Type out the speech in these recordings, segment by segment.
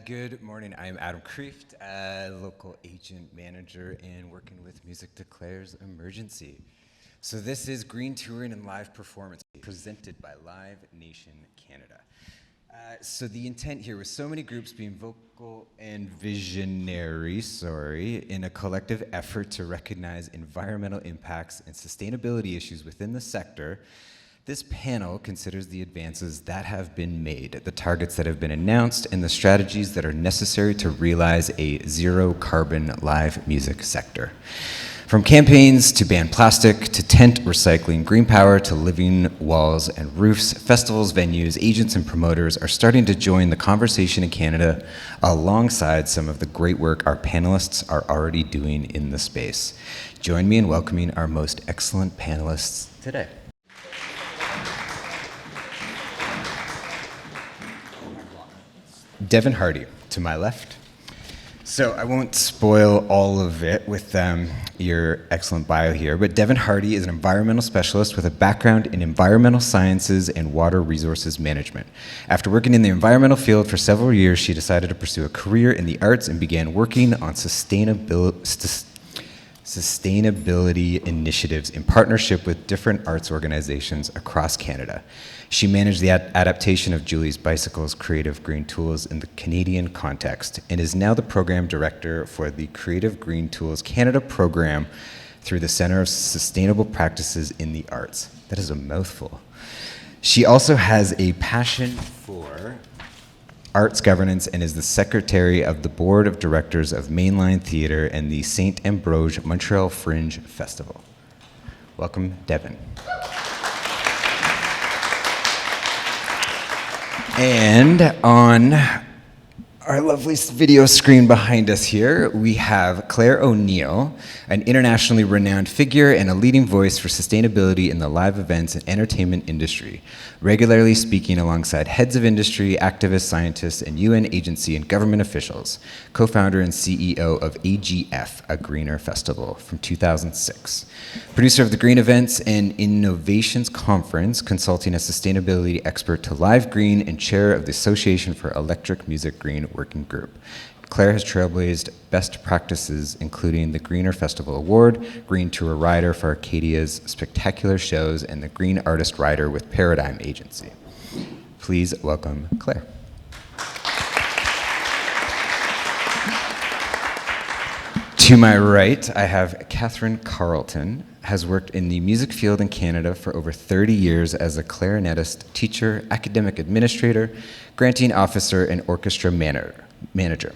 Good morning. I'm Adam Kreeft, local agent manager and working with Music Declares Emergency. So this is Green Touring and Live Performance presented by Live Nation Canada. So the intent here was so many groups being vocal and visionary, in a collective effort to recognize environmental impacts and sustainability issues within the sector. This panel considers the advances that have been made, the targets that have been announced, and the strategies that are necessary to realize a zero-carbon live music sector. From campaigns to ban plastic, to tent recycling, green power, to living walls and roofs, festivals, venues, agents, and promoters are starting to join the conversation in Canada alongside some of the great work our panelists are already doing in the space. Join me in welcoming our most excellent panelists today. Devon Hardy, to my left. So I won't spoil all of it with your excellent bio here, but Devon Hardy is an environmental specialist with a background in environmental sciences and water resources management. After working in the environmental field for several years, she decided to pursue a career in the arts and began working on sustainability initiatives in partnership with different arts organizations across Canada. She managed the adaptation of Julie's Bicycle's creative green tools in the Canadian context and is now the program director for the Creative Green Tools Canada program through the Centre of Sustainable Practices in the Arts. That is a mouthful. She also has a passion for arts governance and is the secretary of the board of directors of Mainline Theatre and the St. Ambroise Montreal Fringe Festival. Welcome, Devon. And on our lovely video screen behind us here, we have Claire O'Neill, an internationally renowned figure and a leading voice for sustainability in the live events and entertainment industry, regularly speaking alongside heads of industry, activists, scientists, and UN agency and government officials, co-founder and CEO of AGF, a greener festival, from 2006. Producer of the Green Events and Innovations Conference, consulting as sustainability expert to Live Green, and chair of the Association for Electric Music Green Working Group. Claire has trailblazed best practices, including the Greener Festival Award, Green Tour Rider for Arcadia's spectacular shows, and the Green Artist Rider with Paradigm Agency. Please welcome Claire. To my right, I have Katherine Carleton, has worked in the music field in Canada for over 30 years as a clarinetist, teacher, academic administrator, granting officer, and orchestra manager.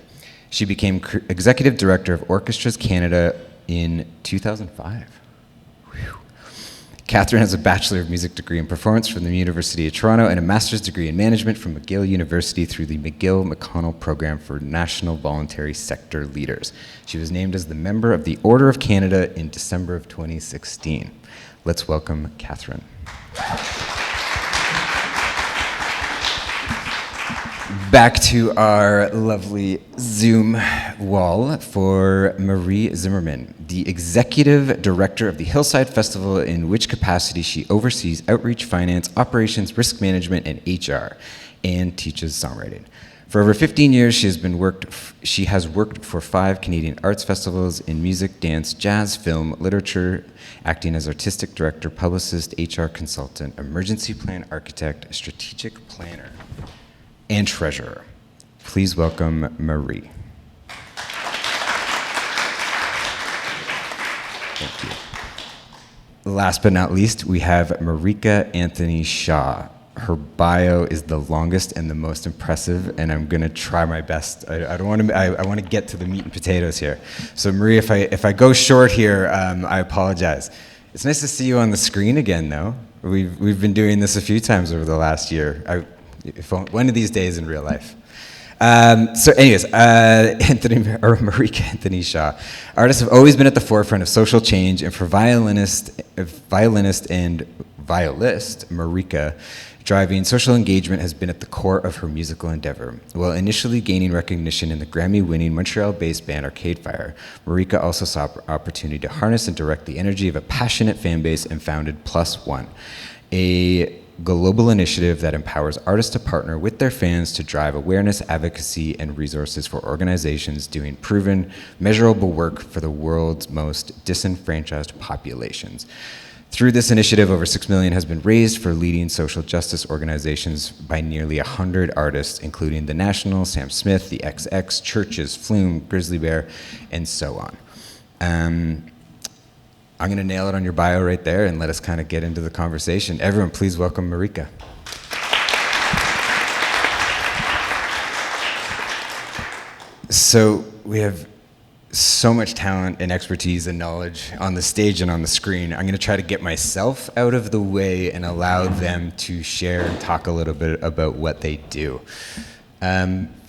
She became executive director of Orchestras Canada in 2005. Whew. Katherine has a Bachelor of Music degree in performance from the University of Toronto and a master's degree in management from McGill University through the McGill-McConnell Program for National Voluntary Sector Leaders. She was named as the member of the Order of Canada in December of 2016. Let's welcome Katherine. Back to our lovely Zoom wall for Marie Zimmerman, the executive director of the Hillside Festival, in which capacity she oversees outreach, finance, operations, risk management, and HR, and teaches songwriting. For over 15 years, she has worked for 5 Canadian arts festivals in music, dance, jazz, film, literature, acting as artistic director, publicist, HR consultant, emergency plan architect, strategic planner, and treasurer. Please welcome Marie. Thank you. Last but not least, we have Marika Anthony Shaw. Her bio is the longest and the most impressive, and I'm gonna try my best. I want to get to the meat and potatoes here. So Marie, if I go short here, I apologize. It's nice to see you on the screen again, though. We've been doing this a few times over the last year. One of these days in real life. So anyways, Marika Anthony Shaw. Artists have always been at the forefront of social change, and for violinist and violist Marika, driving social engagement has been at the core of her musical endeavor. While initially gaining recognition in the Grammy-winning Montreal-based band Arcade Fire, Marika also saw opportunity to harness and direct the energy of a passionate fan base and founded Plus One, a global initiative that empowers artists to partner with their fans to drive awareness, advocacy, and resources for organizations doing proven, measurable work for the world's most disenfranchised populations. Through this initiative, over $6 million has been raised for leading social justice organizations by nearly 100 artists, including The National, Sam Smith, The XX, Churches, Flume, Grizzly Bear, and so on. I'm gonna nail it on your bio right there and let us kind of get into the conversation. Everyone, please welcome Marika. So we have so much talent and expertise and knowledge on the stage and on the screen. I'm gonna try to get myself out of the way and allow them to share and talk a little bit about what they do.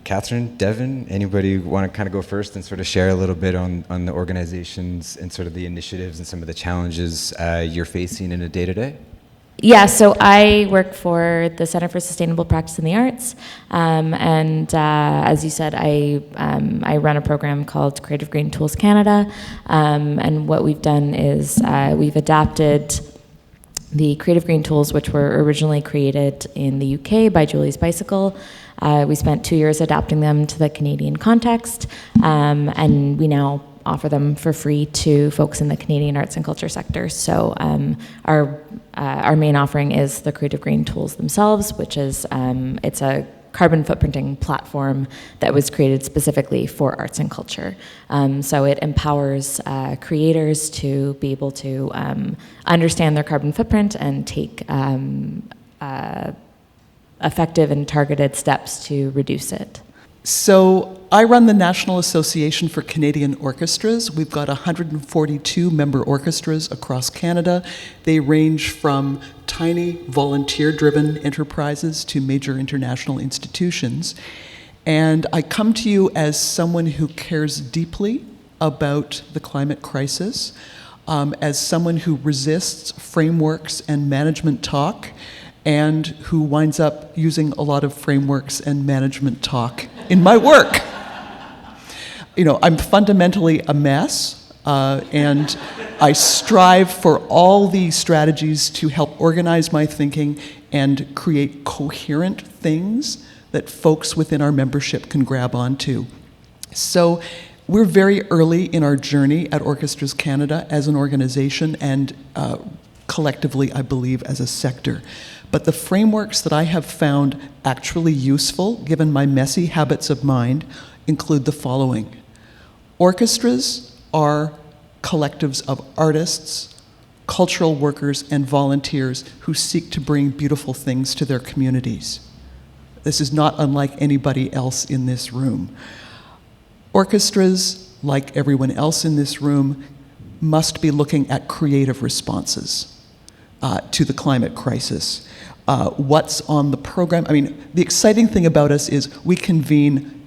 Katherine, Devon, anybody want to kind of go first and sort of share a little bit on the organizations and sort of the initiatives and some of the challenges you're facing in a day-to-day? Yeah, so I work for the Center for Sustainable Practice in the Arts, and as you said, I run a program called Creative Green Tools Canada, and what we've done is we've adapted the Creative Green Tools, which were originally created in the UK by Julie's Bicycle. We spent 2 years adapting them to the Canadian context, and we now offer them for free to folks in the Canadian arts and culture sector. So our main offering is the Creative Green Tools themselves, which is it's a carbon footprinting platform that was created specifically for arts and culture. So it empowers creators to be able to understand their carbon footprint and take effective and targeted steps to reduce it. So I run the National Association for Canadian Orchestras. We've got 142 member orchestras across Canada. They range from tiny volunteer-driven enterprises to major international institutions. And I come to you as someone who cares deeply about the climate crisis, as someone who resists frameworks and management talk, and who winds up using a lot of frameworks and management talk in my work. You know, I'm fundamentally a mess, and I strive for all the strategies to help organize my thinking and create coherent things that folks within our membership can grab onto. So we're very early in our journey at Orchestras Canada as an organization and collectively, I believe, as a sector. But the frameworks that I have found actually useful, given my messy habits of mind, include the following. Orchestras are collectives of artists, cultural workers, and volunteers who seek to bring beautiful things to their communities. This is not unlike anybody else in this room. Orchestras, like everyone else in this room, must be looking at creative responses to the climate crisis. What's on the program? I mean, the exciting thing about us is we convene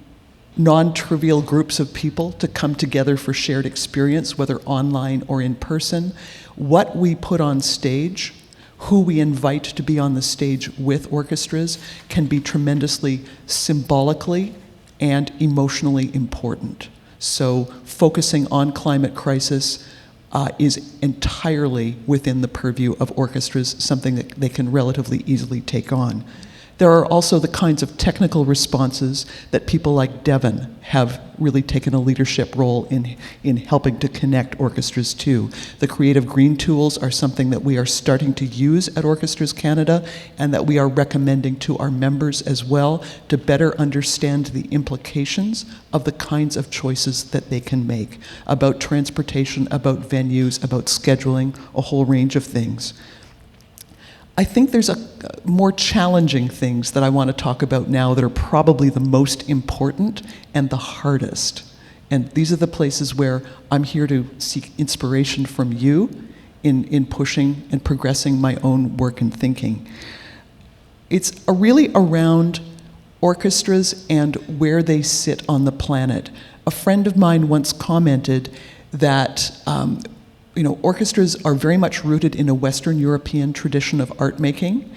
non-trivial groups of people to come together for shared experience, whether online or in person. What we put on stage, who we invite to be on the stage with orchestras, can be tremendously symbolically and emotionally important. So focusing on climate crisis is entirely within the purview of orchestras, something that they can relatively easily take on. There are also the kinds of technical responses that people like Devon have really taken a leadership role in helping to connect orchestras to. The creative green tools are something that we are starting to use at Orchestras Canada and that we are recommending to our members as well to better understand the implications of the kinds of choices that they can make about transportation, about venues, about scheduling, a whole range of things. I think there's more challenging things that I want to talk about now that are probably the most important and the hardest. And these are the places where I'm here to seek inspiration from you in pushing and progressing my own work and thinking. It's really around orchestras and where they sit on the planet. A friend of mine once commented that orchestras are very much rooted in a Western European tradition of art making,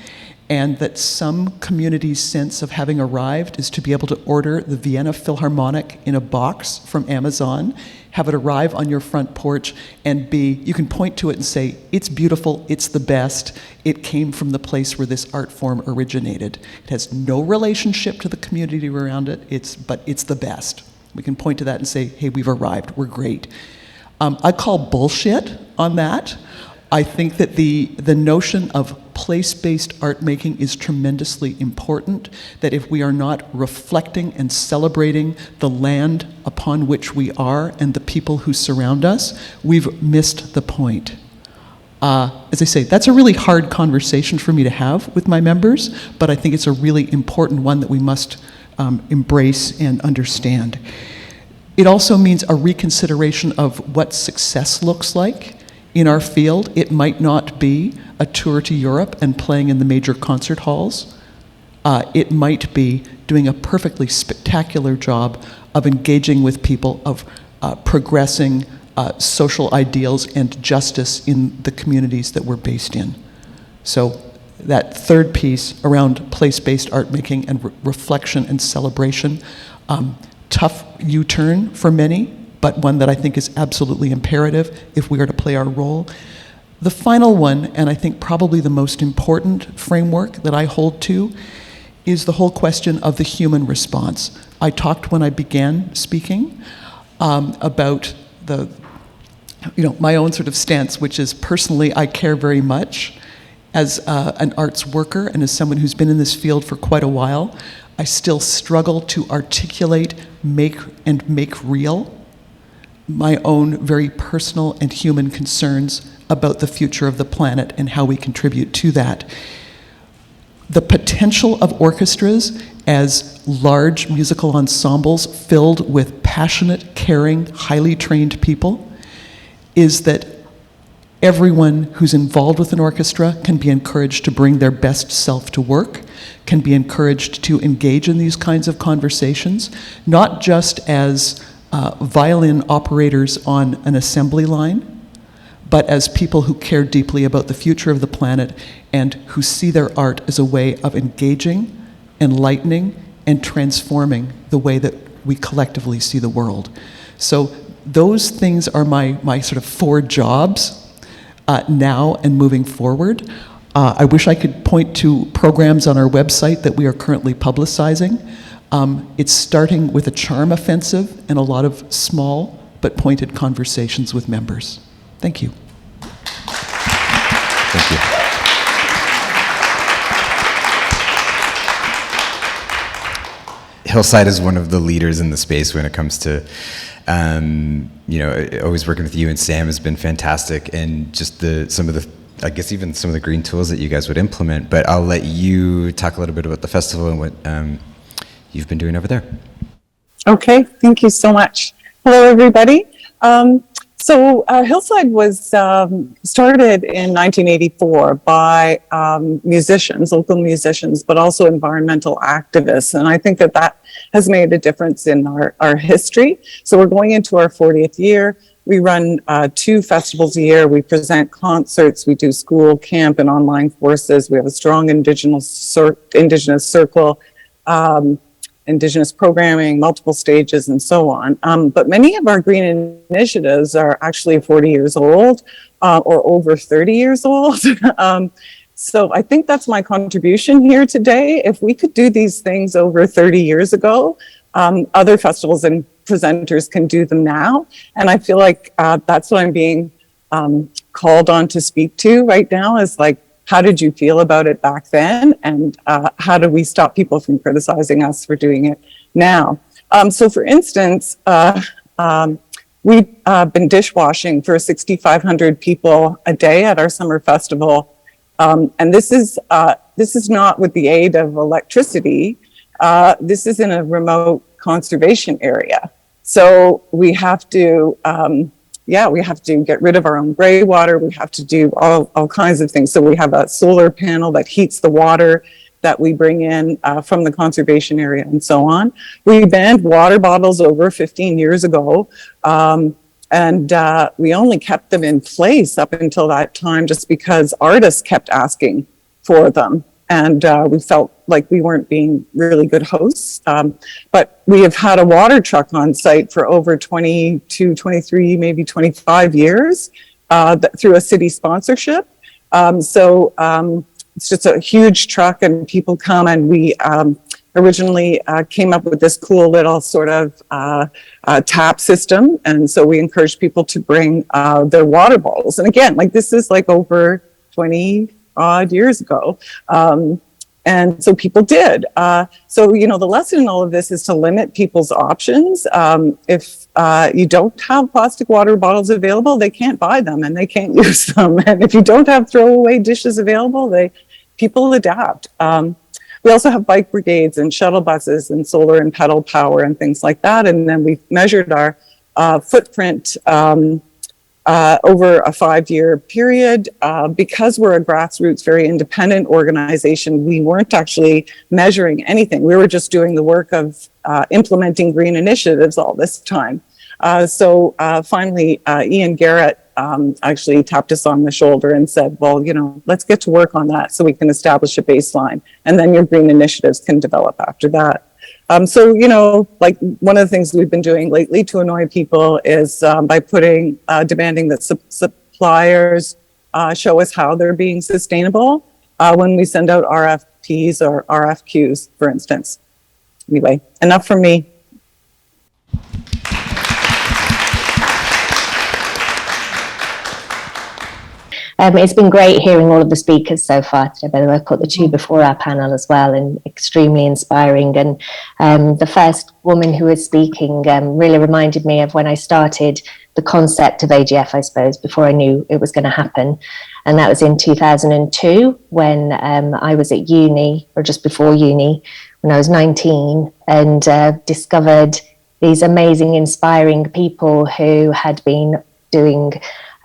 and that some communities' sense of having arrived is to be able to order the Vienna Philharmonic in a box from Amazon have it arrive on your front porch, and you can point to it and say, it's beautiful, it's the best, it came from the place where this art form originated. It has no relationship to the community around it, but it's the best. We can point to that and say, hey, we've arrived, we're great. I call bullshit on that. I think that the notion of place-based art making is tremendously important, that if we are not reflecting and celebrating the land upon which we are and the people who surround us, we've missed the point. As I say, that's a really hard conversation for me to have with my members, but I think it's a really important one that we must embrace and understand. It also means a reconsideration of what success looks like in our field. It might not be a tour to Europe and playing in the major concert halls. It might be doing a perfectly spectacular job of engaging with people, of progressing social ideals and justice in the communities that we're based in. So that third piece around place-based art making and reflection and celebration, tough U-turn for many, but one that I think is absolutely imperative if we are to play our role. The final one, and I think probably the most important framework that I hold to, is the whole question of the human response. I talked when I began speaking about my own sort of stance, which is personally I care very much as an arts worker and as someone who's been in this field for quite a while. I still struggle to articulate, make real my own very personal and human concerns about the future of the planet and how we contribute to that. The potential of orchestras as large musical ensembles filled with passionate, caring, highly trained people is that everyone who's involved with an orchestra can be encouraged to bring their best self to work, can be encouraged to engage in these kinds of conversations, not just as violin operators on an assembly line, but as people who care deeply about the future of the planet and who see their art as a way of engaging, enlightening, and transforming the way that we collectively see the world. So those things are my sort of 4 jobs now and moving forward. I wish I could point to programs on our website that we are currently publicizing. It's starting with a charm offensive and a lot of small but pointed conversations with members. Thank you. Thank you. Hillside is one of the leaders in the space when it comes to, always working with you and Sam has been fantastic, and just some of the green tools that you guys would implement. But I'll let you talk a little bit about the festival and what you've been doing over there. Okay, thank you so much. Hello, everybody. So Hillside was started in 1984 by musicians, local musicians, but also environmental activists. And I think that has made a difference in our history. So we're going into our 40th year. We run 2 festivals a year. We present concerts. We do school, camp, and online courses. We have a strong Indigenous circle, Indigenous programming, multiple stages, and so on. But many of our green initiatives are actually 40 years old or over 30 years old. So I think that's my contribution here today. If we could do these things over 30 years ago, other festivals and presenters can do them now. And I feel like that's what I'm being called on to speak to right now, is like, how did you feel about it back then? And how do we stop people from criticizing us for doing it now? So for instance, we've been dishwashing for 6,500 people a day at our summer festival. And this is not with the aid of electricity. This is in a remote conservation area. So we have to, we have to get rid of our own gray water. We have to do all kinds of things. So we have a solar panel that heats the water that we bring in from the conservation area and so on. We banned water bottles over 15 years ago. And we only kept them in place up until that time just because artists kept asking for them. and we felt like we weren't being really good hosts. But we have had a water truck on site for over 22, 23, maybe 25 years through a city sponsorship. It's just a huge truck, and people come, and we originally came up with this cool little sort of tap system. And so we encourage people to bring their water bottles. And again, like this is like over 20 odd years ago. And so people did. So, you know, the lesson in all of this is to limit people's options. If you don't have plastic water bottles available, they can't buy them and they can't use them. And if you don't have throwaway dishes available, people adapt. We also have bike brigades and shuttle buses and solar and pedal power and things like that. And then we've measured our footprint over a 5-year period. Because we're a grassroots, very independent organization, we weren't actually measuring anything. We were just doing the work of implementing green initiatives all this time. So finally, Ian Garrett actually tapped us on the shoulder and said, well, you know, let's get to work on that so we can establish a baseline, and then your green initiatives can develop after that. So, you know, like one of the things we've been doing lately to annoy people is by demanding that suppliers show us how they're being sustainable when we send out RFPs or RFQs, for instance. Anyway, enough from me. It's been great hearing all of the speakers so far today. By the way, I caught the two before our panel as well, and extremely inspiring. And the first woman who was speaking really reminded me of when I started the concept of AGF, I suppose, before I knew it was going to happen. And that was in 2002 when I was at uni, or just before uni, when I was 19, and discovered these amazing, inspiring people who had been doing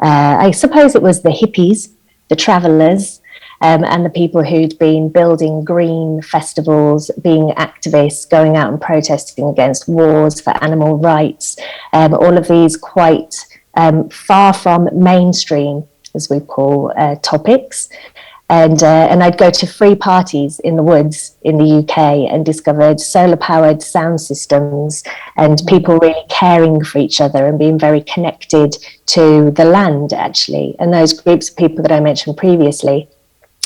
I suppose it was the hippies, the travellers, and the people who'd been building green festivals, being activists, going out and protesting against wars for animal rights, all of these quite far from mainstream, as we call topics. And I'd go to free parties in the woods in the UK and discovered solar-powered sound systems and people really caring for each other and being very connected to the land, actually. And those groups of people that I mentioned previously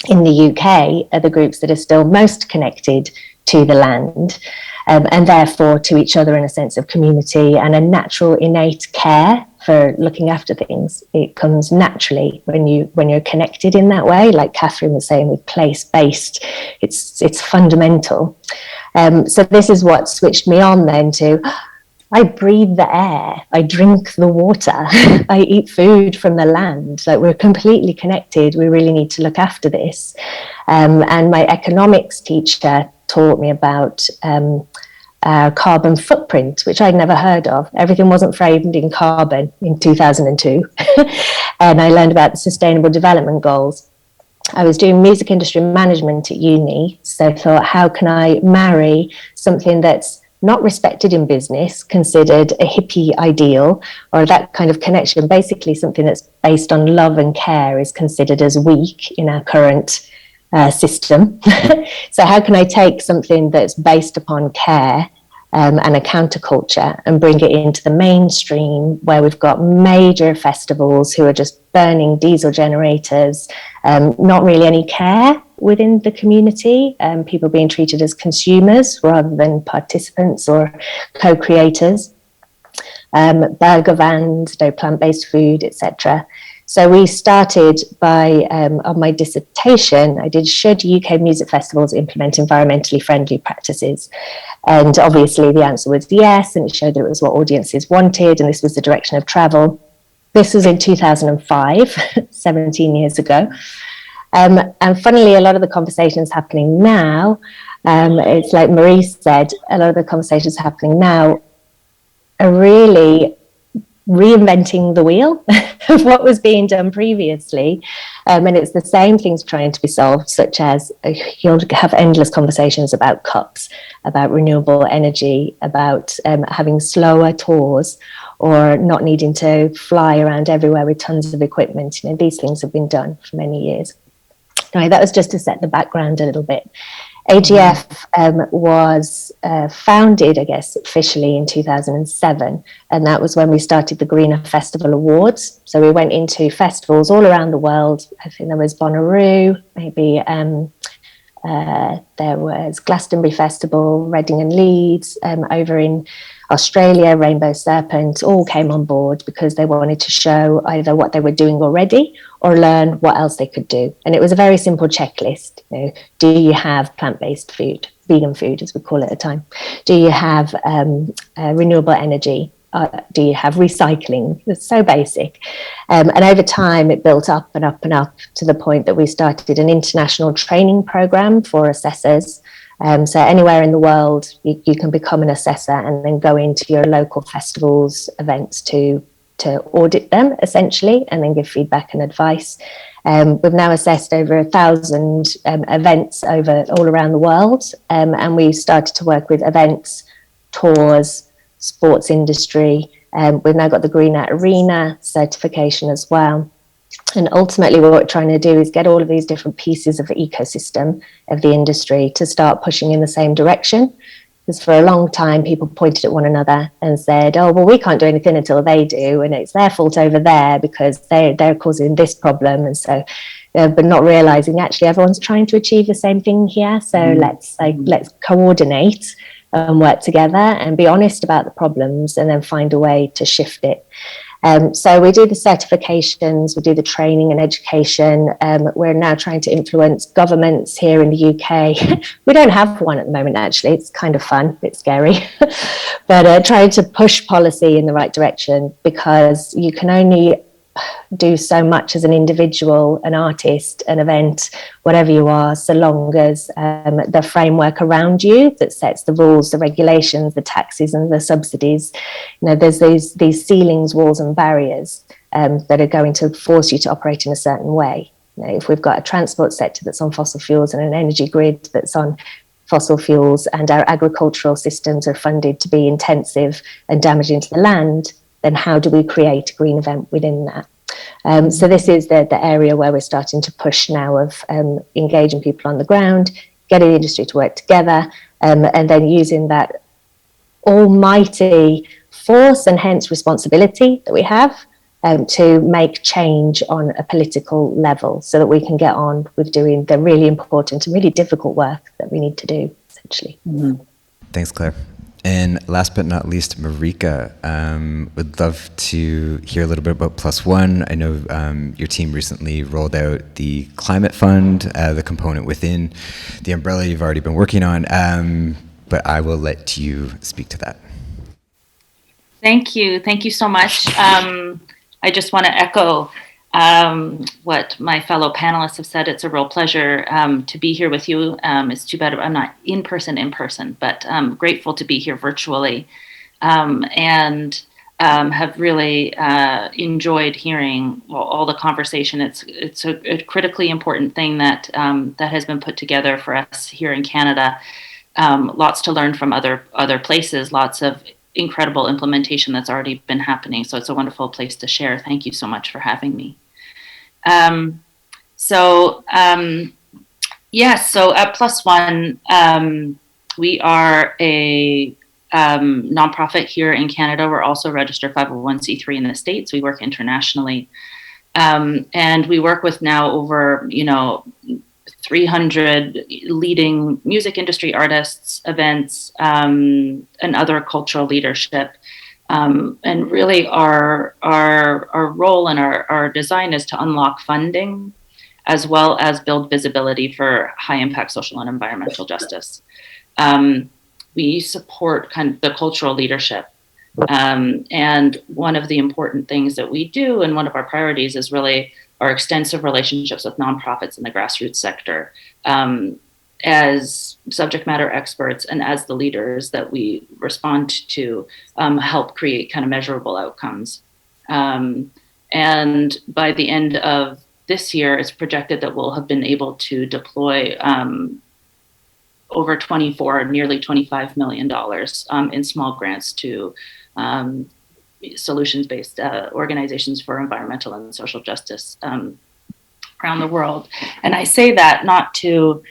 in the UK are the groups that are still most connected to the land, and therefore to each other in a sense of community and a natural innate care for looking after things. It comes naturally when you're connected in that way, like Katherine was saying, with place-based. It's fundamental. So this is what switched me on then to, I breathe the air, I drink the water, I eat food from the land. Like, we're completely connected. We really need to look after this. And my economics teacher taught me about carbon footprint, which I'd never heard of. Everything wasn't framed in carbon in 2002. And I learned about the Sustainable Development Goals. I was doing music industry management at uni, so I thought, how can I marry something that's not respected in business, considered a hippie ideal, or that kind of connection, basically something that's based on love and care is considered as weak in our current system. So how can I take something that's based upon care and a counterculture and bring it into the mainstream, where we've got major festivals who are just burning diesel generators, not really any care within the community, people being treated as consumers rather than participants or co-creators, burger vans, no plant-based food, etc. So we started by, on my dissertation, I did, should UK music festivals implement environmentally friendly practices? And obviously the answer was yes, and it showed that it was what audiences wanted, and this was the direction of travel. This was in 2005, 17 years ago. And funnily, a lot of the conversations happening now, it's like Marie said, a lot of the conversations happening now are really reinventing the wheel of what was being done previously. And it's the same things trying to be solved, such as you'll have endless conversations about cups, about renewable energy, about having slower tours, or not needing to fly around everywhere with tons of equipment. You know, these things have been done for many years. Anyway, that was just to set the background a little bit. AGF was founded, I guess, officially in 2007, and that was when we started the Greener Festival Awards. So we went into festivals all around the world. I think there was Bonnaroo, maybe there was Glastonbury Festival, Reading and Leeds, over in Australia, Rainbow Serpent, all came on board because they wanted to show either what they were doing already or learn what else they could do. And it was a very simple checklist. You know, do you have plant-based food, vegan food, as we call it at the time? Do you have renewable energy? Do you have recycling? It's so basic. And over time, it built up and up and up to the point that we started an international training program for assessors. So anywhere in the world, you can become an assessor and then go into your local festivals, events to audit them, essentially, and then give feedback and advice. We've now assessed over 1,000 events all around the world, and we started to work with events, tours, sports industry. We've now got the Greener Arena certification as well. And ultimately what we're trying to do is get all of these different pieces of the ecosystem of the industry to start pushing in the same direction. Because for a long time, people pointed at one another and said, oh, well, we can't do anything until they do. And it's their fault over there because they're causing this problem. And so, but not realizing actually everyone's trying to achieve the same thing here. So let's coordinate and work together and be honest about the problems and then find a way to shift it. So we do the certifications, we do the training and education. We're now trying to influence governments here in the UK. We don't have one at the moment, actually. It's kind of fun, a bit scary, but trying to push policy in the right direction, because you can only do so much as an individual, an artist, an event, whatever you are, so long as the framework around you that sets the rules, the regulations, the taxes and the subsidies, there's these ceilings, walls and barriers that are going to force you to operate in a certain way. If we've got a transport sector that's on fossil fuels and an energy grid that's on fossil fuels, and our agricultural systems are funded to be intensive and damaging to the land, then how do we create a green event within that? So this is the area where we're starting to push now of engaging people on the ground, getting the industry to work together, and then using that almighty force and hence responsibility that we have to make change on a political level so that we can get on with doing the really important and really difficult work that we need to do, essentially. Thanks, Claire. And last but not least, Marika, would love to hear a little bit about Plus One. I know your team recently rolled out the Climate Fund, the component within the umbrella you've already been working on, but I will let you speak to that. Thank you. Thank you so much. I just want to echo what my fellow panelists have said. It's a real pleasure to be here with you. It's too bad I'm not in person, but I'm grateful to be here virtually, and have really enjoyed hearing all the conversation. It's a critically important thing that that has been put together for us here in Canada. Lots to learn from other places, lots of incredible implementation that's already been happening. So it's a wonderful place to share. Thank you so much for having me. So at Plus One, we are a nonprofit here in Canada. We're also a registered 501c3 in the States. We work internationally. And we work with now over, 300 leading music industry artists, events, and other cultural leadership. And really our role and our design is to unlock funding as well as build visibility for high impact social and environmental justice. We support kind of the cultural leadership. And one of the important things that we do, and one of our priorities, is really our extensive relationships with nonprofits in the grassroots sector, as subject matter experts and as the leaders that we respond to help create kind of measurable outcomes. And by the end of this year, it's projected that we'll have been able to deploy over nearly $25 million in small grants to solutions-based organizations for environmental and social justice around the world. And I say that not to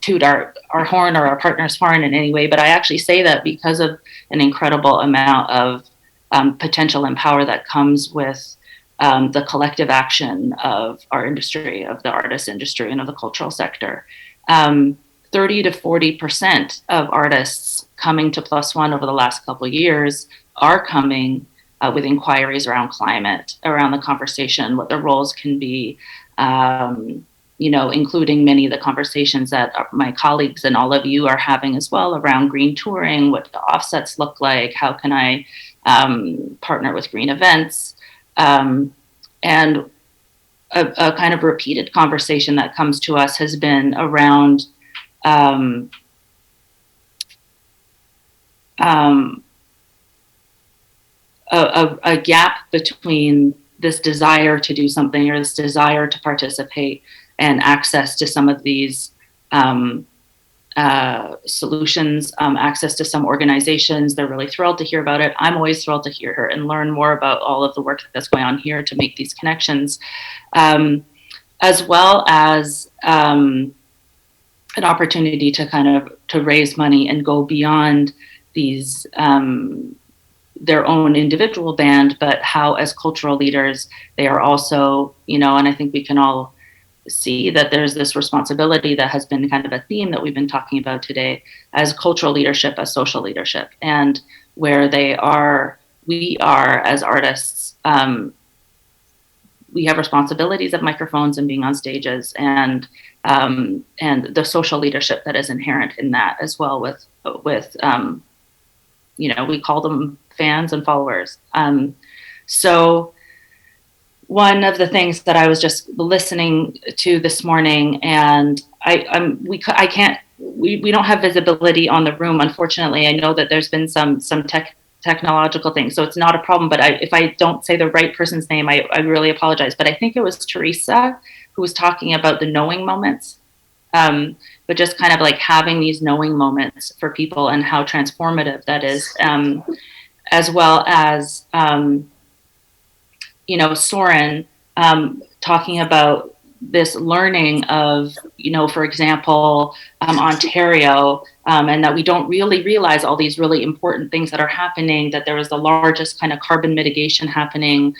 toot our horn or our partner's horn in any way, but I actually say that because of an incredible amount of potential and power that comes with the collective action of our industry, of the artist industry and of the cultural sector. 30 to 40% of artists coming to Plus One over the last couple of years are coming with inquiries around climate, around the conversation, what their roles can be, including many of the conversations that my colleagues and all of you are having as well around green touring, what the offsets look like, how can I partner with green events, and a kind of repeated conversation that comes to us has been around a gap between this desire to do something or this desire to participate and access to some of these solutions, access to some organizations. They're really thrilled to hear about it. I'm always thrilled to hear her and learn more about all of the work that's going on here to make these connections, as well as an opportunity to kind of to raise money and go beyond these their own individual band, but how as cultural leaders they are also, and I think we can all see that there's this responsibility that has been kind of a theme that we've been talking about today as cultural leadership, as social leadership, and where we are as artists, we have responsibilities of microphones and being on stages, and the social leadership that is inherent in that as well with we call them fans and followers. So one of the things that I was just listening to this morning, and we don't have visibility on the room, unfortunately. I know that there's been some technological things, so it's not a problem, but if I don't say the right person's name, I really apologize. But I think it was Teresa who was talking about the knowing moments, but just kind of like having these knowing moments for people and how transformative that is, as well as Soren talking about this learning of, for example, Ontario, and that we don't really realize all these really important things that are happening, that there was the largest kind of carbon mitigation happening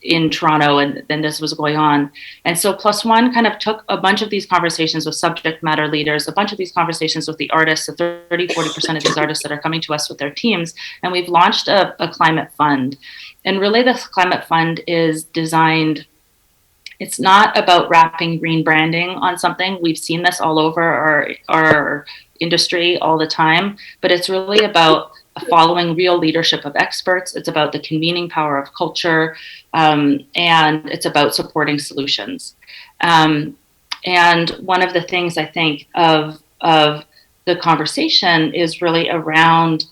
in Toronto, and then this was going on. And so Plus One kind of took a bunch of these conversations with subject matter leaders, a bunch of these conversations with the artists, the 30-40% of these artists that are coming to us with their teams, and we've launched a climate fund. And really this climate fund is designed, it's not about wrapping green branding on something. We've seen this all over our industry all the time, but it's really about following real leadership of experts. It's about the convening power of culture, and it's about supporting solutions. And one of the things I think of the conversation is really around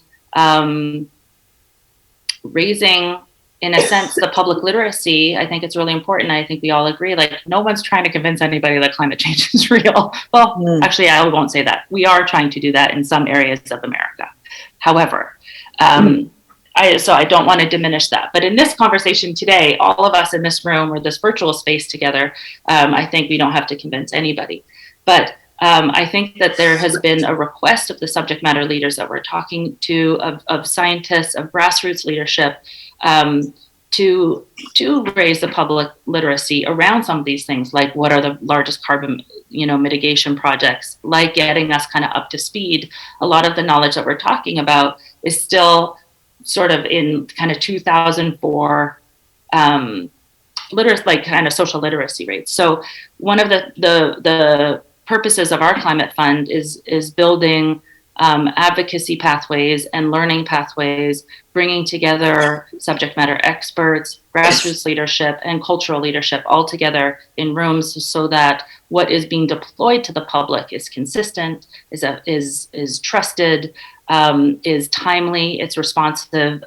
raising, in a sense, the public literacy. I think it's really important. I think we all agree, like, no one's trying to convince anybody that climate change is real. Well, actually, I won't say that. We are trying to do that in some areas of America. However, so I don't want to diminish that. But in this conversation today, all of us in this room or this virtual space together, I think we don't have to convince anybody. But I think that there has been a request of the subject matter leaders that we're talking to, of scientists, of grassroots leadership, to raise the public literacy around some of these things, like what are the largest carbon mitigation projects, like getting us kind of up to speed. A lot of the knowledge that we're talking about is still sort of in kind of 2004 like kind of social literacy rates. So one of the purposes of our climate fund is building advocacy pathways and learning pathways, bringing together subject matter experts, grassroots leadership, and cultural leadership all together in rooms, so that what is being deployed to the public is consistent, is trusted, is timely, it's responsive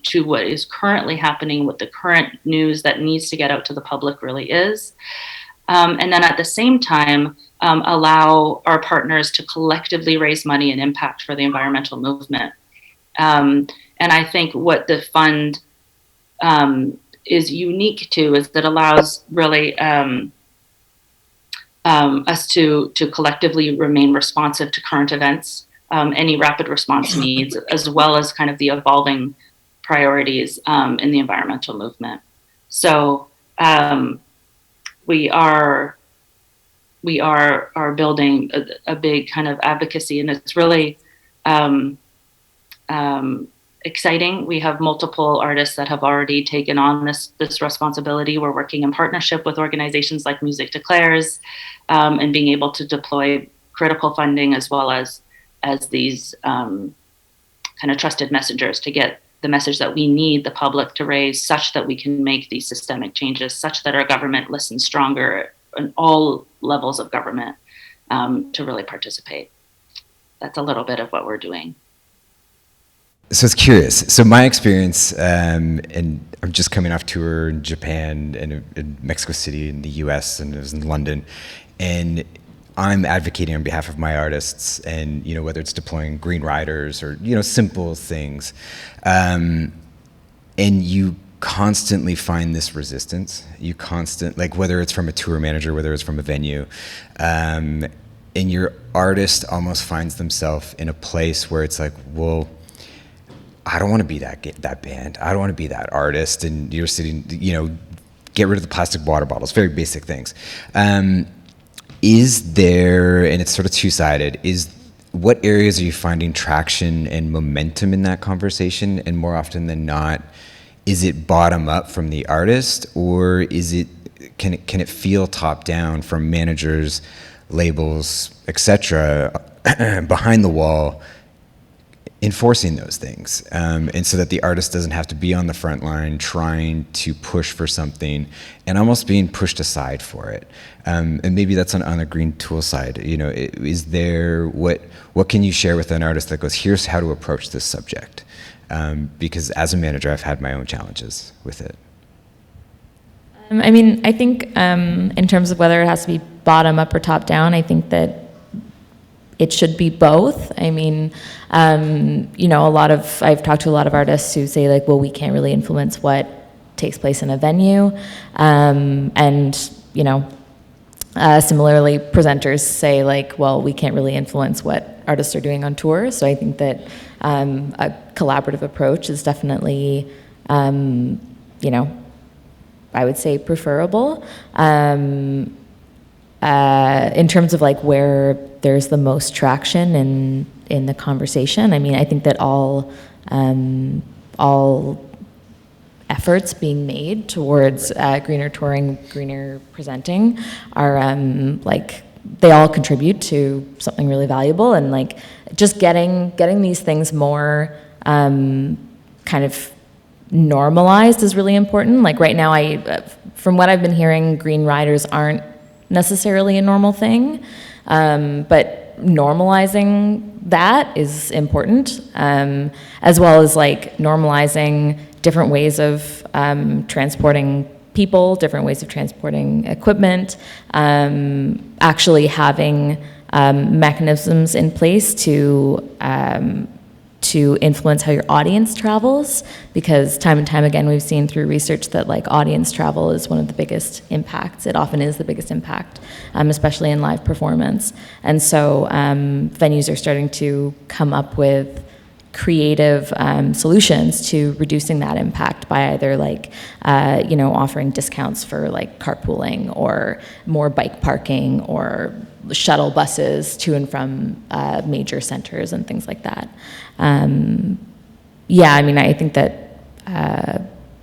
to what is currently happening, what the current news that needs to get out to the public really is. And then at the same time, allow our partners to collectively raise money and impact for the environmental movement. And I think what the fund is unique too is that allows really us to collectively remain responsive to current events, any rapid response needs, as well as kind of the evolving priorities in the environmental movement. So we are building a big kind of advocacy, and it's really exciting. We have multiple artists that have already taken on this responsibility. We're working in partnership with organizations like Music Declares, and being able to deploy critical funding as well as these kind of trusted messengers to get the message that we need the public to raise, such that we can make these systemic changes, such that our government listens stronger in all levels of government to really participate. That's a little bit of what we're doing. So it's curious. So my experience, and I'm just coming off tour in Japan and in Mexico City in the US, and it was in London, and I'm advocating on behalf of my artists, and whether it's deploying green riders or simple things, and you constantly find this resistance. Like whether it's from a tour manager, whether it's from a venue, and your artist almost finds themselves in a place where it's like, well, I don't want to be that band. I don't want to be that artist. And you're sitting, get rid of the plastic water bottles, very basic things. Is there, and it's sort of two-sided, what areas are you finding traction and momentum in that conversation? And more often than not, is it bottom up from the artist, or can it feel top down from managers, labels, etc., behind the wall, enforcing those things, and so that the artist doesn't have to be on the front line trying to push for something and almost being pushed aside for it. And maybe that's on the green tool side. Is there, what can you share with an artist that goes, here's how to approach this subject? Because as a manager, I've had my own challenges with it. I think in terms of whether it has to be bottom up or top down, I think that it should be both. I've talked to a lot of artists who say like, well, we can't really influence what takes place in a venue. Similarly, presenters say like, well, we can't really influence what artists are doing on tour. So I think that a collaborative approach is definitely, I would say preferable. In terms of like where there's the most traction in the conversation, I think that all efforts being made towards greener touring, greener presenting are they all contribute to something really valuable, and like just getting these things more kind of normalized is really important. Like right now, from what I've been hearing, green riders aren't necessarily a normal thing, but normalizing that is important, as well as like normalizing different ways of transporting people, different ways of transporting equipment, actually having mechanisms in place to influence how your audience travels, because time and time again we've seen through research that like audience travel is one of the biggest impacts. It often is the biggest impact, especially in live performance. And so venues are starting to come up with creative solutions to reducing that impact by either like offering discounts for like carpooling or more bike parking or shuttle buses to and from major centers and things like that. I think that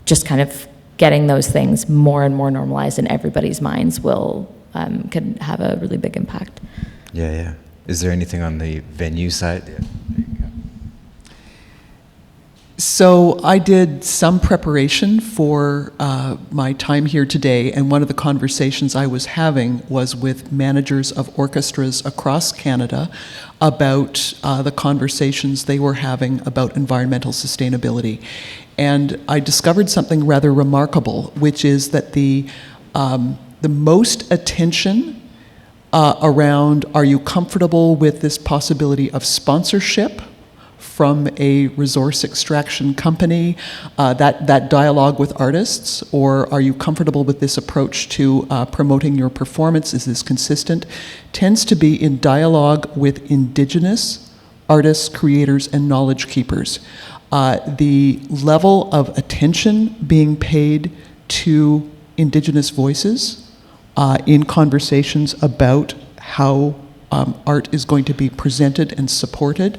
just kind of getting those things more and more normalized in everybody's minds could have a really big impact. Yeah. Is there anything on the venue side? Yeah. There you go. So I did some preparation for my time here today, and one of the conversations I was having was with managers of orchestras across Canada about the conversations they were having about environmental sustainability. And I discovered something rather remarkable, which is that the most attention around, are you comfortable with this possibility of sponsorship from a resource extraction company, that dialogue with artists, or are you comfortable with this approach to promoting your performance? Is this consistent? Tends to be in dialogue with Indigenous artists, creators, and knowledge keepers. The level of attention being paid to Indigenous voices in conversations about how art is going to be presented and supported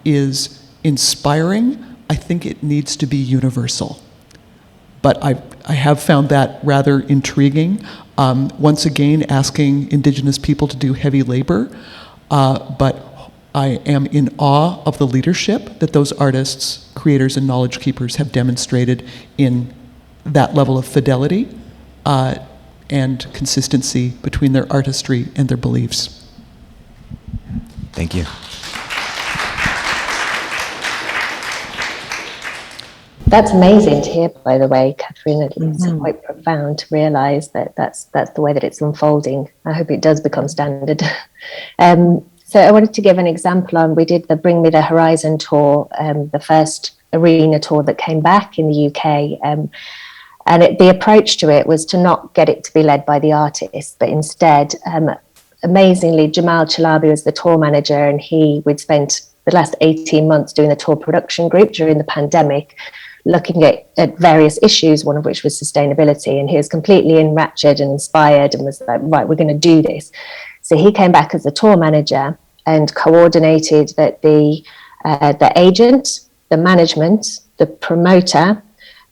is inspiring. I think it needs to be universal. But I have found that rather intriguing. Once again, asking Indigenous people to do heavy labor, but I am in awe of the leadership that those artists, creators, and knowledge keepers have demonstrated in that level of fidelity and consistency between their artistry and their beliefs. Thank you. That's amazing to hear, by the way, Katherine. It's quite profound to realise that that's the way that it's unfolding. I hope it does become standard. So I wanted to give an example on, we did the Bring Me the Horizon tour, the first arena tour that came back in the UK. And the approach to it was to not get it to be led by the artist, but instead, amazingly, Jamal Chalabi was the tour manager, and we'd spent the last 18 months doing the tour production group during the pandemic, looking at various issues, one of which was sustainability. And he was completely enraptured and inspired and was like, right, we're going to do this. So he came back as the tour manager and coordinated that the agent, the management, the promoter,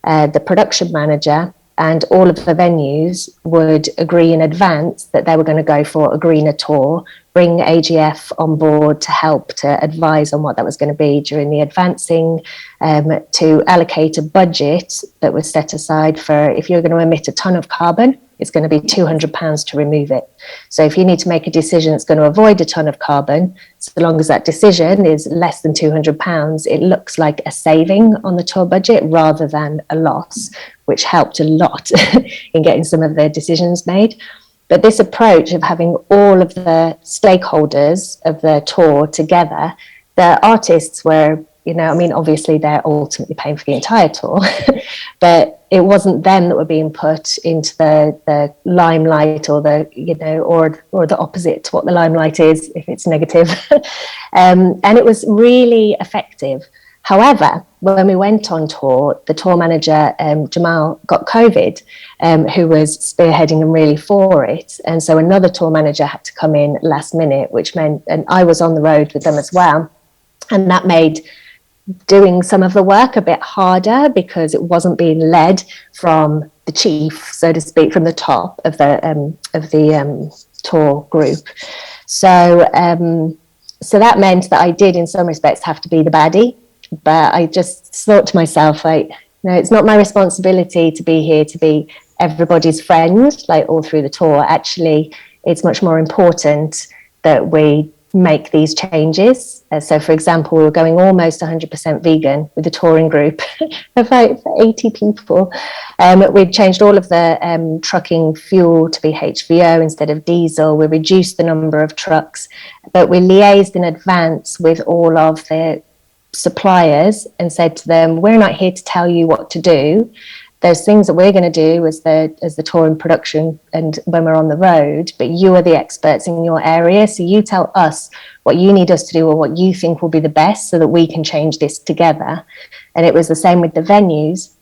the production manager, and all of the venues would agree in advance that they were going to go for a greener tour, bring AGF on board to help to advise on what that was going to be during the advancing, to allocate a budget that was set aside for, if you're going to emit a ton of carbon, it's going to be £200 to remove it. So if you need to make a decision that's going to avoid a ton of carbon, so long as that decision is less than £200, it looks like a saving on the tour budget rather than a loss, which helped a lot in getting some of the decisions made. But this approach of having all of the stakeholders of the tour together, the artists were, obviously they're ultimately paying for the entire tour, but it wasn't them that were being put into the limelight or or the opposite to what the limelight is if it's negative. And it was really effective. However, when we went on tour, the tour manager, Jamal, got COVID, who was spearheading and really for it. And so another tour manager had to come in last minute, which meant, and I was on the road with them as well. And that made doing some of the work a bit harder because it wasn't being led from the chief, so to speak, from the top of the tour group. So that meant that I did, in some respects, have to be the baddie. But I just thought to myself, it's not my responsibility to be here to be everybody's friend, all through the tour. Actually, it's much more important that we make these changes. So, for example, we were going almost 100% vegan with the touring group of 80 people. We'd changed all of the trucking fuel to be HVO instead of diesel. We reduced the number of trucks, but we liaised in advance with all of the suppliers and said to them, we're not here to tell you what to do. There's things that we're going to do as the tour and production and when we're on the road, but you are the experts in your area, so you tell us what you need us to do or what you think will be the best so that we can change this together. And it was the same with the venues.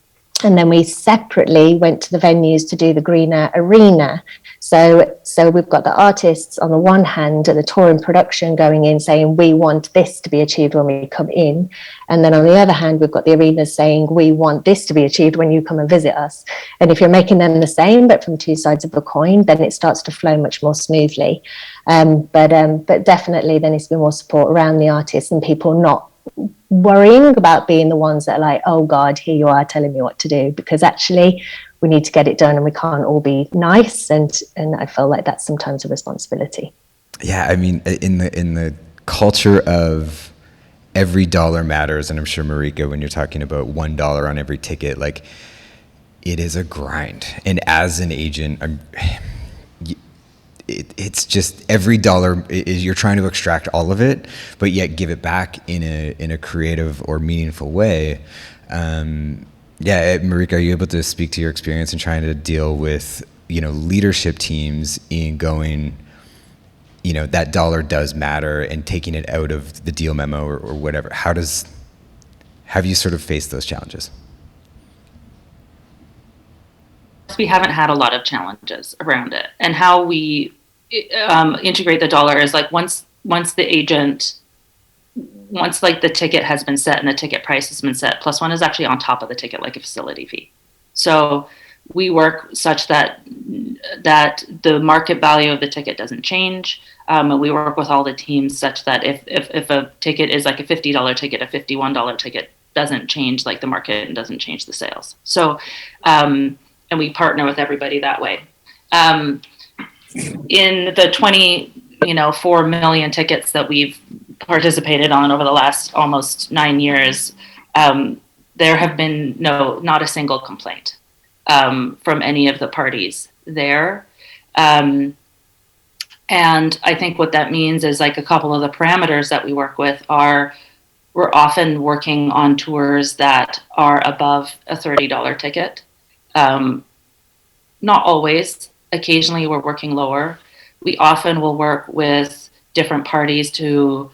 And then we separately went to the venues to do the greener arena. So we've got the artists on the one hand and the tour and production going in saying, we want this to be achieved when we come in. And then on the other hand, we've got the arenas saying, we want this to be achieved when you come and visit us. And if you're making them the same, but from two sides of the coin, then it starts to flow much more smoothly. But definitely there needs to be more support around the artists and people not worrying about being the ones that are like, oh God, here you are telling me what to do, because actually we need to get it done and we can't all be nice. And I feel like that's sometimes a responsibility. Yeah, I mean, in the culture of every dollar matters, and I'm sure, Marika, when you're talking about $1 on every ticket, it is a grind. And as an agent, it's just every dollar is, you're trying to extract all of it, but yet give it back in a creative or meaningful way. Yeah, Marika, are you able to speak to your experience in trying to deal with, leadership teams in going, that dollar does matter, and taking it out of the deal memo or whatever? Have you sort of faced those challenges? We haven't had a lot of challenges around it, and how we integrate the dollar is like once the ticket has been set and the ticket price has been set, plus one is actually on top of the ticket, like a facility fee. So we work such that the market value of the ticket doesn't change. And we work with all the teams such that if a ticket is like a $50 ticket, a $51 ticket doesn't change like the market and doesn't change the sales. So, and we partner with everybody that way. In the 4 million tickets that we've participated on over the last almost 9 years, there have been not a single complaint from any of the parties there. And I think what that means is like a couple of the parameters that we work with are, we're often working on tours that are above a $30 ticket. Not always. Occasionally we're working lower. We often will work with different parties to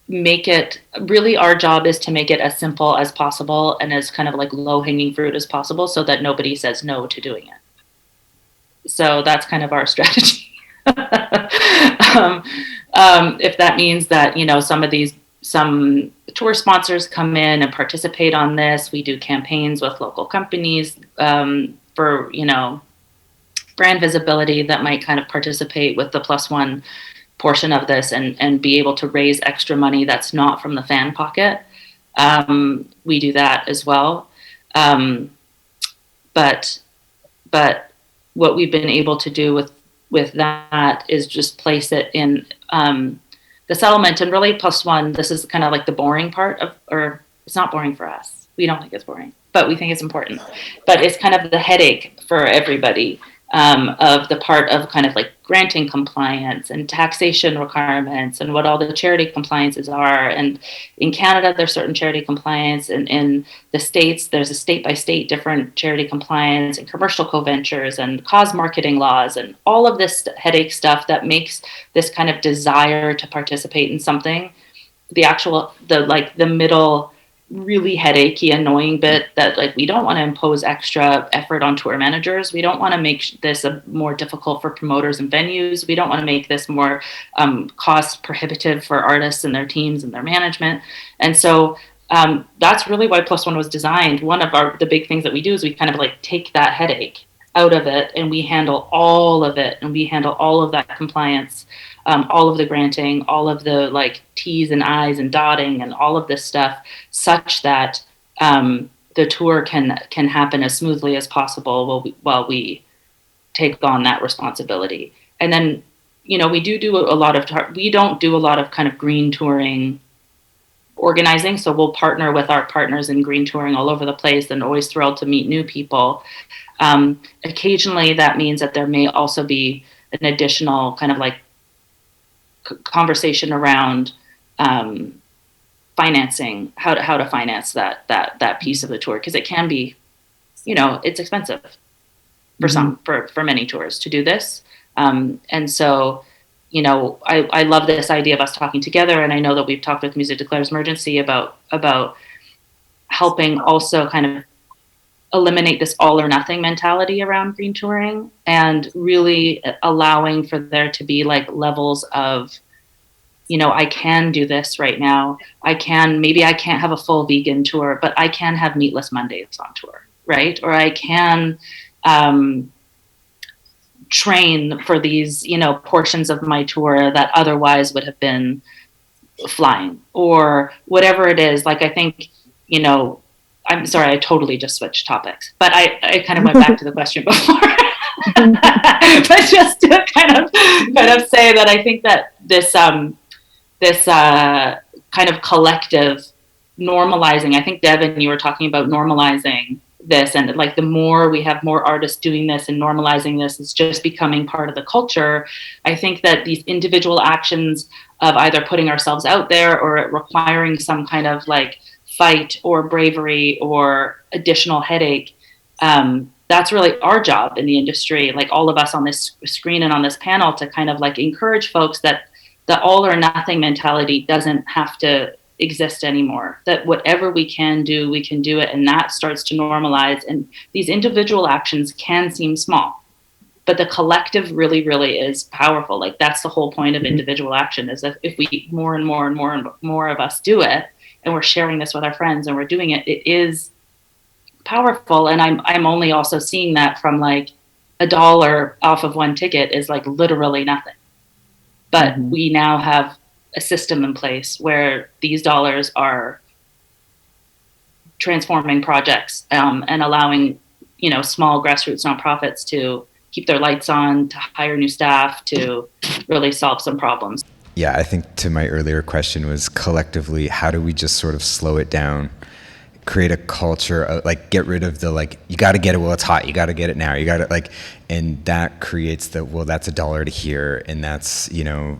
make it, really our job is to make it as simple as possible and as kind of like low-hanging fruit as possible, so that nobody says no to doing it. So that's kind of our strategy. If that means that, some tour sponsors come in and participate on this, we do campaigns with local companies for, brand visibility that might kind of participate with the +1 portion of this and be able to raise extra money that's not from the fan pocket. We do that as well. But what we've been able to do with that is just place it in the settlement. And really +1, this is kind of like the boring part or it's not boring for us. We don't think it's boring, but we think it's important. But it's kind of the headache for everybody of the part of kind of like granting compliance and taxation requirements and what all the charity compliances are. And in Canada, there's certain charity compliance, and in the States, there's a state-by-state different charity compliance and commercial co-ventures and cause marketing laws and all of this headache stuff that makes this kind of desire to participate in something, the middle really headachy, annoying bit that like we don't want to impose extra effort on tour managers. We don't want to make this more difficult for promoters and venues. We don't want to make this more cost prohibitive for artists and their teams and their management. And so that's really why +1 was designed. One of the big things that we do is we kind of like take that headache out of it, and we handle all of it, and we handle all of that compliance, all of the granting, all of the like T's and I's and dotting and all of this stuff, such that the tour can happen as smoothly as possible while we take on that responsibility. And then, we don't do a lot of kind of green touring organizing. So we'll partner with our partners in green touring all over the place, and always thrilled to meet new people. Occasionally that means that there may also be an additional kind of like conversation around financing, how to finance that piece of the tour, because it can be, it's expensive for for many tours to do this. And so, I love this idea of us talking together, and I know that we've talked with Music Declares Emergency about helping also kind of eliminate this all or nothing mentality around green touring, and really allowing for there to be like levels of, I can do this right now. Maybe I can't have a full vegan tour, but I can have meatless Mondays on tour, right? Or I can train for these, portions of my tour that otherwise would have been flying, or whatever it is. Like, I think, I'm sorry, I totally just switched topics, but I kind of went back to the question before. But just to kind of say that I think that this kind of collective normalizing, I think, Devon, you were talking about normalizing this, and like the more we have more artists doing this and normalizing this, it's just becoming part of the culture. I think that these individual actions of either putting ourselves out there or requiring some kind of like fight or bravery or additional headache, that's really our job in the industry, like all of us on this screen and on this panel, to kind of like encourage folks that the all or nothing mentality doesn't have to exist anymore, that whatever we can do it, and that starts to normalize. And these individual actions can seem small, but the collective really, really is powerful. Like that's the whole point of individual action, is that if we more and more and more and more of us do it, and we're sharing this with our friends and we're doing it, it is powerful. And I'm only also seeing that from like $1 off of one ticket is like literally nothing. But we now have a system in place where these dollars are transforming projects, and allowing, you know, small grassroots nonprofits to keep their lights on, to hire new staff, to really solve some problems. Yeah, I think to my earlier question was collectively, how do we just sort of slow it down, create a culture of, like, get rid of the, like, you got to get it while it's hot, you got to get it now, you got to, like, and that creates the, well, that's $1 to here, and that's, you know,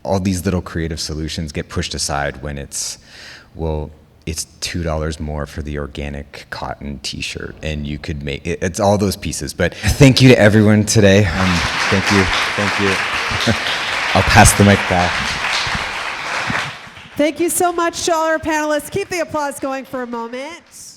all these little creative solutions get pushed aside when it's, well, it's $2 more for the organic cotton t-shirt, and you could make it, it's all those pieces. But thank you to everyone today. Thank you. I'll pass the mic back. Thank you so much to all our panelists. Keep the applause going for a moment.